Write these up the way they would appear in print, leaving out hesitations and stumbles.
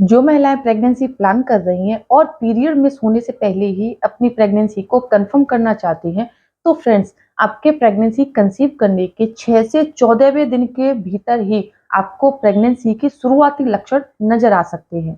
जो महिलाएं pregnancy plan कर रही हैं और पीरियड मिस होने से पहले ही अपनी प्रेगनेंसी को कंफर्म करना चाहती हैं, तो फ्रेंड्स आपके प्रेगनेंसी कंसीव करने के 6 से 14वें दिन के भीतर ही आपको प्रेगनेंसी के शुरुआती लक्षण नजर आ सकते हैं।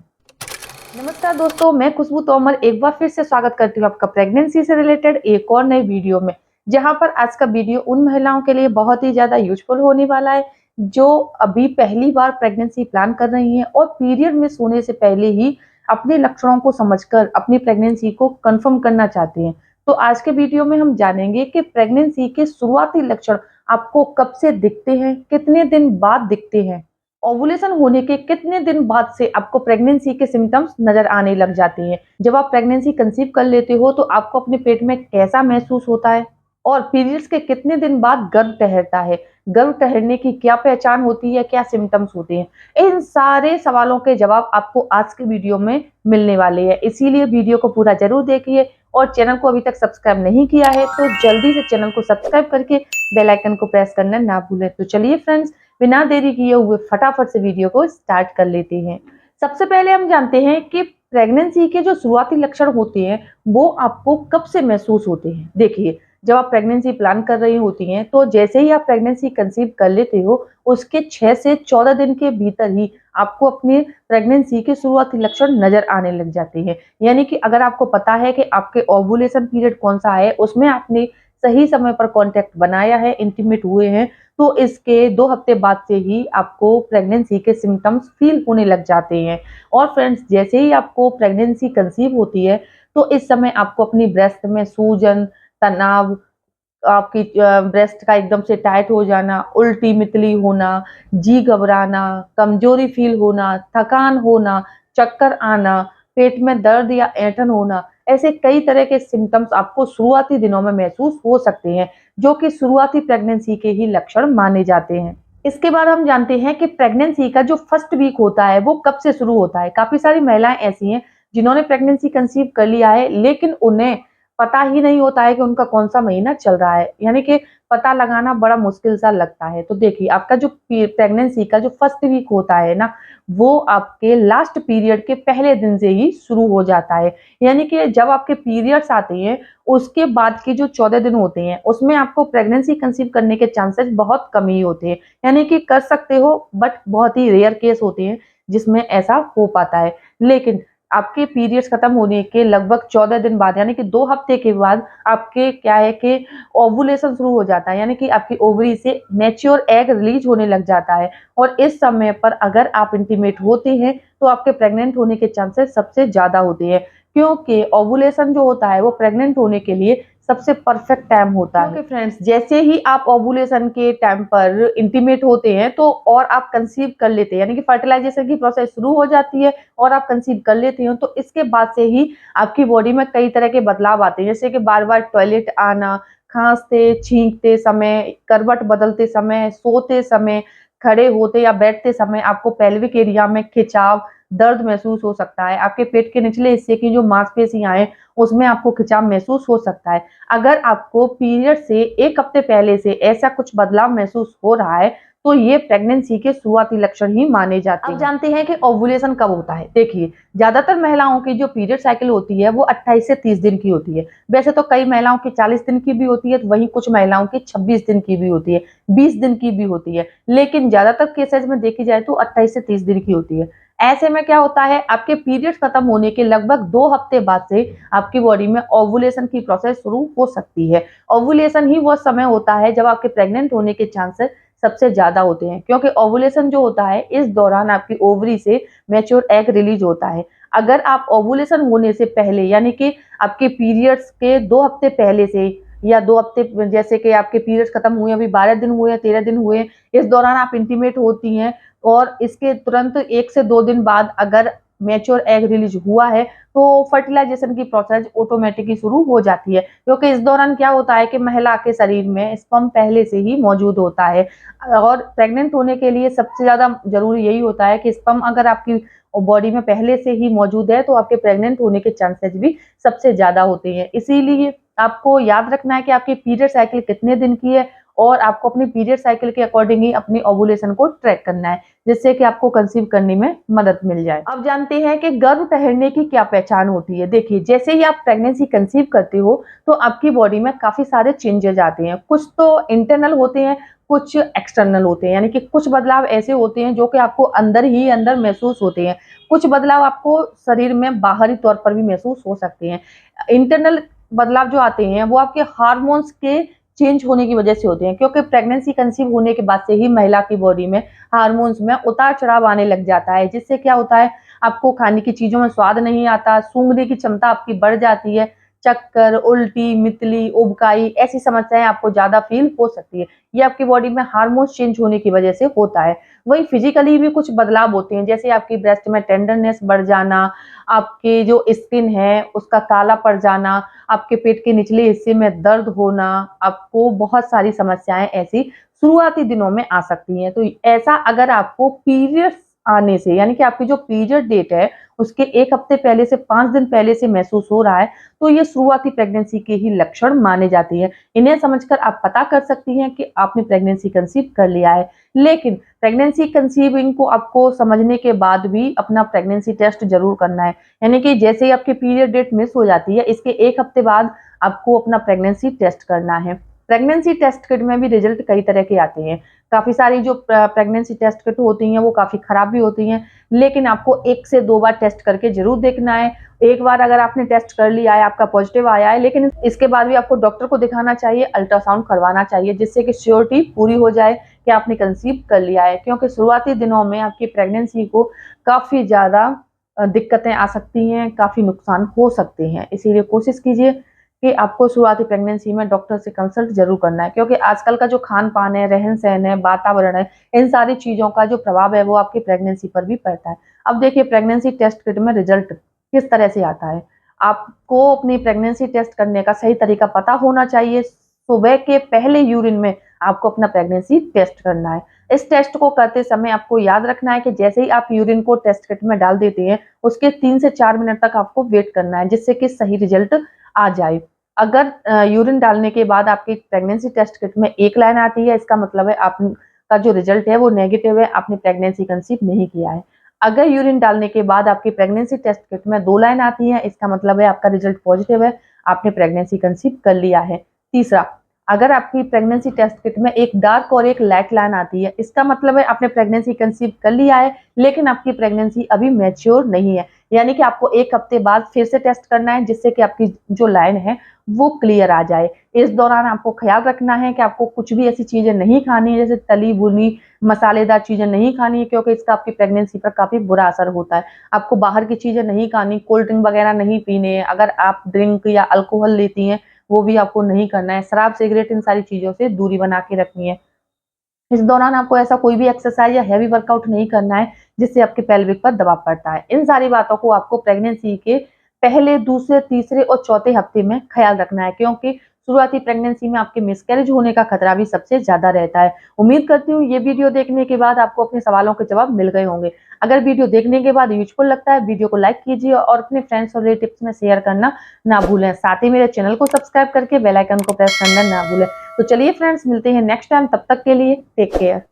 नमस्कार दोस्तों, मैं खुशबू तोमर एक बार फिर से स्वागत करती हूँ आपका प्रेगनेंसी से रिलेटेड एक और नई वीडियो में। जहां पर आज का वीडियो उन महिलाओं के लिए बहुत ही ज्यादा यूजफुल होने वाला है जो अभी पहली बार प्रेगनेंसी प्लान कर रही हैं और पीरियड मिस होने से पहले ही अपने लक्षणों को समझकर अपनी प्रेगनेंसी को कंफर्म करना चाहती हैं। तो आज के वीडियो में हम जानेंगे कि प्रेगनेंसी के शुरुआती लक्षण आपको कब से दिखते हैं, कितने दिन बाद दिखते हैं, ओवुलेशन होने के कितने दिन बाद से आपको प्रेगनेंसी के सिम्टम्स नजर आने लग जाते हैं। जब आप प्रेगनेंसी कंसीव कर लेते हो तो आपको अपने पेट में कैसा महसूस होता है और पीरियड्स के कितने दिन बाद गर्भ ठहरता है, गर्भ ठहरने की क्या पहचान होती है, क्या सिम्टम्स होते हैं। इन सारे सवालों के जवाब आपको आज के वीडियो में मिलने वाले हैं, इसीलिए वीडियो को पूरा जरूर देखिए। और चैनल को अभी तक सब्सक्राइब नहीं किया है तो जल्दी से चैनल को सब्सक्राइब करके बेल आइकन को प्रेस करना ना भूलें। तो चलिए फ्रेंड्स, बिना देरी किए हुए फटाफट से वीडियो को स्टार्ट कर लेते हैं। सबसे पहले हम जानते हैं कि प्रेगनेंसी के जो शुरुआती लक्षण होते हैं वो आपको कब से महसूस होते हैं। देखिए, जब आप प्रेगनेंसी प्लान कर रही होती हैं तो जैसे ही आप प्रेगनेंसी कंसीव कर लेते हो उसके 6 से 14 दिन के भीतर ही आपको अपने प्रेगनेंसी के शुरुआती लक्षण नजर आने लग जाते हैं। यानी कि अगर आपको पता है कि आपके ओवुलेशन पीरियड कौन सा है, उसमें आपने सही समय पर कांटेक्ट बनाया है, इंटीमेट हुए हैं, तो इसके 2 हफ्ते बाद से ही आपको प्रेगनेंसी के सिम्टम्स फील होने लग जाते हैं। और फ्रेंड्स, जैसे ही आपको प्रेगनेंसी कंसीव होती है तो इस समय आपको अपनी ब्रेस्ट में सूजन, तनाव, आपकी ब्रेस्ट का एकदम से टाइट हो जाना, उल्टी मितली होना, जी घबराना, कमजोरी फील होना, थकान होना, चक्कर आना, पेट में दर्द या ऐंठन होना, ऐसे कई तरह के सिम्टम्स आपको शुरुआती दिनों में महसूस हो सकते हैं, जो कि शुरुआती प्रेगनेंसी के ही लक्षण माने जाते हैं। इसके बाद हम जानते हैं कि प्रेगनेंसी का जो फर्स्ट वीक होता है वो कब से शुरू होता है। काफी सारी महिलाएं ऐसी हैं जिन्होंने प्रेगनेंसी कंसीव कर लिया है लेकिन उन्हें पता ही नहीं होता है कि उनका कौन सा महीना चल रहा है, यानी कि पता लगाना बड़ा मुश्किल सा लगता है। तो देखिए, आपका जो प्रेगनेंसी का जो फर्स्ट वीक होता है ना, वो आपके लास्ट पीरियड के पहले दिन से ही शुरू हो जाता है। यानी कि जब आपके पीरियड्स आते हैं उसके बाद के जो 14 दिन होते हैं उसमें आपको प्रेगनेंसी कंसीव करने के चांसेस बहुत कम ही होते हैं। यानी कि कर सकते हो बट बहुत ही रेयर केस होते हैं जिसमें ऐसा हो पाता है। लेकिन आपके पीरियड्स खत्म होने के लगभग 14 दिन बाद, यानी कि 2 हफ्ते के बाद आपके क्या है कि ओवुलेशन शुरू हो जाता है, यानी कि आपकी ओवरी से मैच्योर एग रिलीज होने लग जाता है। और इस समय पर अगर आप इंटीमेट होते हैं तो आपके प्रेग्नेंट होने के चांसेस सबसे ज्यादा होते हैं, क्योंकि ओवुलेशन जो होता है वो प्रेग्नेंट होने के लिए सबसे परफेक्ट टाइम होता है। क्योंकि फ्रेंड्स, जैसे ही आप ओवुलेशन के टाइम पर इंटीमेट होते हैं तो और आप कंसीव कर लेते हैं, यानी कि फर्टिलाइजेशन की प्रोसेस शुरू हो जाती है और आप कंसीव कर लेते हो, तो इसके बाद से ही आपकी बॉडी में कई तरह के बदलाव आते हैं, जैसे कि बार बार टॉयलेट आना, खांसते छींकते समय, करवट बदलते समय, सोते समय, खड़े होते या बैठते समय आपको पेल्विक एरिया में खिंचाव, दर्द महसूस हो सकता है। आपके पेट के निचले हिस्से की जो मांसपेशियां हैं उसमें आपको खिंचाव महसूस हो सकता है। अगर आपको पीरियड से 1 हफ्ते पहले से ऐसा कुछ बदलाव महसूस हो रहा है तो ये प्रेगनेंसी के शुरुआती लक्षण ही माने जाते हैं। अब जानते हैं कि ओवुलेशन कब होता है। देखिए, ज्यादातर महिलाओं की जो पीरियड साइकिल होती है वो 28 से 30 दिन की होती है। वैसे तो कई महिलाओं की 40 दिन की भी होती है, तो वहीं कुछ महिलाओं की 26 दिन की भी होती है, 20 दिन की भी होती है, लेकिन ज्यादातर केसेज में देखी जाए तो 28 से 30 दिन की होती है। ऐसे में क्या होता है, आपके पीरियड्स खत्म होने के लगभग 2 हफ्ते बाद से आपकी बॉडी में ओवुलेशन की प्रोसेस शुरू हो सकती है। ओवुलेशन ही वो समय होता है जब आपके प्रेग्नेंट होने के चांसेस सबसे ज्यादा होते हैं, क्योंकि ओवुलेशन जो होता है इस दौरान आपकी ओवरी से मैच्योर एग रिलीज होता है। अगर आप ओवुलेशन होने से पहले, यानी कि आपके पीरियड्स के 2 हफ्ते पहले से या 2 हफ्ते, जैसे कि आपके पीरियड्स खत्म हुए, अभी 12 दिन हुए, 13 दिन हुए, इस दौरान आप इंटीमेट होती हैं और इसके तुरंत 1 से 2 दिन बाद अगर मैच्योर एग रिलीज हुआ है तो फर्टिलाइजेशन की प्रोसेस ऑटोमेटिकली शुरू हो जाती है, क्योंकि इस दौरान क्या होता है कि महिला के शरीर में स्पर्म पहले से ही मौजूद होता है। और प्रेग्नेंट होने के लिए सबसे ज्यादा जरूरी यही होता है कि स्पर्म अगर आपकी बॉडी में पहले से ही मौजूद है तो आपके प्रेग्नेंट होने के चांसेस भी सबसे ज्यादा होते हैं। इसीलिए आपको याद रखना है कि आपकी पीरियड साइकिल कितने दिन की है और आपको अपनी पीरियड साइकिल के अकॉर्डिंग ही अपनी ओव्यूलेशन को ट्रैक करना है, जिससे कि आपको कंसीव करने में मदद मिल जाए। अब जानते हैं कि गर्भ ठहरने की क्या पहचान होती है। देखिए, जैसे ही आप प्रेगनेंसी कंसीव करते हो तो आपकी बॉडी में काफी सारे चेंजेस आते हैं। कुछ तो इंटरनल होते हैं, कुछ एक्सटर्नल होते हैं, यानी कि कुछ बदलाव ऐसे होते हैं जो कि आपको अंदर ही अंदर महसूस होते हैं। कुछ बदलाव आपको शरीर में बाहरी तौर पर भी महसूस हो सकते हैं। इंटरनल बदलाव जो आते हैं वो आपके हार्मोन्स के चेंज होने की वजह से होते हैं, क्योंकि प्रेगनेंसी कंसीव होने के बाद से ही महिला की बॉडी में हार्मोन्स में उतार चढ़ाव आने लग जाता है, जिससे क्या होता है, आपको खाने की चीजों में स्वाद नहीं आता, सूंघने की क्षमता आपकी बढ़ जाती है, चक्कर, उल्टी, मितली, उबकाई ऐसी समस्याएं आपको ज्यादा फील हो सकती है। ये आपकी बॉडी में हार्मोन्स चेंज होने की वजह से होता है। वहीं फिजिकली भी कुछ बदलाव होते हैं, जैसे आपकी ब्रेस्ट में टेंडरनेस बढ़ जाना, आपके जो स्किन है उसका काला पड़ जाना, आपके पेट के निचले हिस्से में दर्द होना, आपको बहुत सारी समस्याएं ऐसी शुरुआती दिनों में आ सकती हैं। तो ऐसा अगर आपको पीरियड्स आने से, यानी कि आपकी जो पीरियड डेट है उसके 1 हफ्ते पहले से 5 दिन पहले से महसूस हो रहा है, तो ये शुरुआती प्रेगनेंसी के ही लक्षण माने जाते हैं। इन्हें समझकर आप पता कर सकती हैं कि आपने प्रेगनेंसी कंसीव कर लिया है। लेकिन प्रेगनेंसी कंसीविंग को आपको समझने के बाद भी अपना प्रेगनेंसी टेस्ट जरूर करना है। यानी कि जैसे ही आपकी पीरियड डेट मिस हो जाती है, इसके 1 हफ्ते बाद आपको अपना प्रेगनेंसी टेस्ट करना है। प्रेगनेंसी टेस्ट किट में भी रिजल्ट कई तरह के आते हैं। काफी सारी जो प्रेगनेंसी टेस्ट किट होती हैं वो काफी खराब भी होती हैं, लेकिन आपको 1 से 2 बार टेस्ट करके जरूर देखना है। एक बार अगर आपने टेस्ट कर लिया है, आपका पॉजिटिव आया है, लेकिन इसके बाद भी आपको डॉक्टर को दिखाना चाहिए, अल्ट्रासाउंड करवाना चाहिए, जिससे कि श्योरिटी पूरी हो जाए कि आपने कंसीव कर लिया है। क्योंकि शुरुआती दिनों में आपकी प्रेगनेंसी को काफी ज्यादा दिक्कतें आ सकती हैं, काफी नुकसान हो सकते हैं। इसीलिए कोशिश कीजिए कि आपको शुरुआती प्रेगनेंसी में डॉक्टर से कंसल्ट जरूर करना है, क्योंकि आजकल का जो खान पान है, रहन सहन है, वातावरण है, इन सारी चीजों का जो प्रभाव है वो आपकी प्रेगनेंसी पर भी पड़ता है। अब देखिए, प्रेगनेंसी टेस्ट किट में रिजल्ट किस तरह से आता है। आपको अपनी प्रेगनेंसी टेस्ट करने का सही तरीका पता होना चाहिए। सुबह के पहले यूरिन में आपको अपना प्रेगनेंसी टेस्ट करना है। इस टेस्ट को करते समय आपको याद रखना है कि जैसे ही आप यूरिन को टेस्ट किट में डाल देते हैं, उसके 3 से 4 मिनट तक आपको वेट करना है, जिससे कि सही रिजल्ट आ जाए। अगर यूरिन डालने के बाद आपकी प्रेगनेंसी टेस्ट किट में 1 लाइन आती है, इसका मतलब है आपका जो रिजल्ट है वो नेगेटिव है, आपने प्रेगनेंसी कंसीव नहीं किया है। अगर यूरिन डालने के बाद आपकी प्रेगनेंसी टेस्ट किट में 2 लाइन आती है, इसका मतलब है आपका रिजल्ट पॉजिटिव है, आपने प्रेगनेंसी कंसीव कर लिया है। तीसरा, अगर आपकी प्रेगनेंसी टेस्ट किट में एक डार्क और एक लाइट लाइन आती है, इसका मतलब है आपने प्रेगनेंसी कंसीव कर लिया है, लेकिन आपकी प्रेगनेंसी अभी मैच्योर नहीं है। यानी कि आपको 1 हफ्ते बाद फिर से टेस्ट करना है, जिससे कि आपकी जो लाइन है वो क्लियर आ जाए। इस दौरान आपको ख्याल रखना है कि आपको कुछ भी ऐसी चीजें नहीं खानी है, जैसे तली भुनी मसालेदार चीजें नहीं खानी है, क्योंकि इसका आपकी प्रेगनेंसी पर काफी बुरा असर होता है। आपको बाहर की चीजें नहीं खानी, कोल्ड ड्रिंक वगैरह नहीं पीने हैं। अगर आप ड्रिंक या अल्कोहल लेती हैं, वो भी आपको नहीं करना है। शराब, सिगरेट, इन सारी चीजों से दूरी बना के रखनी है। इस दौरान आपको ऐसा कोई भी एक्सरसाइज या हैवी वर्कआउट नहीं करना है, जिससे आपके पेल्विक पर दबाव पड़ता है। इन सारी बातों को आपको प्रेगनेंसी के पहले, दूसरे, तीसरे और चौथे हफ्ते में ख्याल रखना है, क्योंकि शुरुआती प्रेगनेंसी में आपके मिसकैरेज होने का खतरा भी सबसे ज्यादा रहता है। उम्मीद करती हूँ ये वीडियो देखने के बाद आपको अपने सवालों के जवाब मिल गए होंगे। अगर वीडियो देखने के बाद यूजफुल लगता है, वीडियो को लाइक कीजिए और अपने फ्रेंड्स और रिलेटिव्स में शेयर करना ना भूलें। साथ ही मेरे चैनल को सब्सक्राइब करके बेल आइकन को प्रेस करना ना भूलें। तो चलिए फ्रेंड्स, मिलते हैं नेक्स्ट टाइम, तब तक के लिए टेक केयर।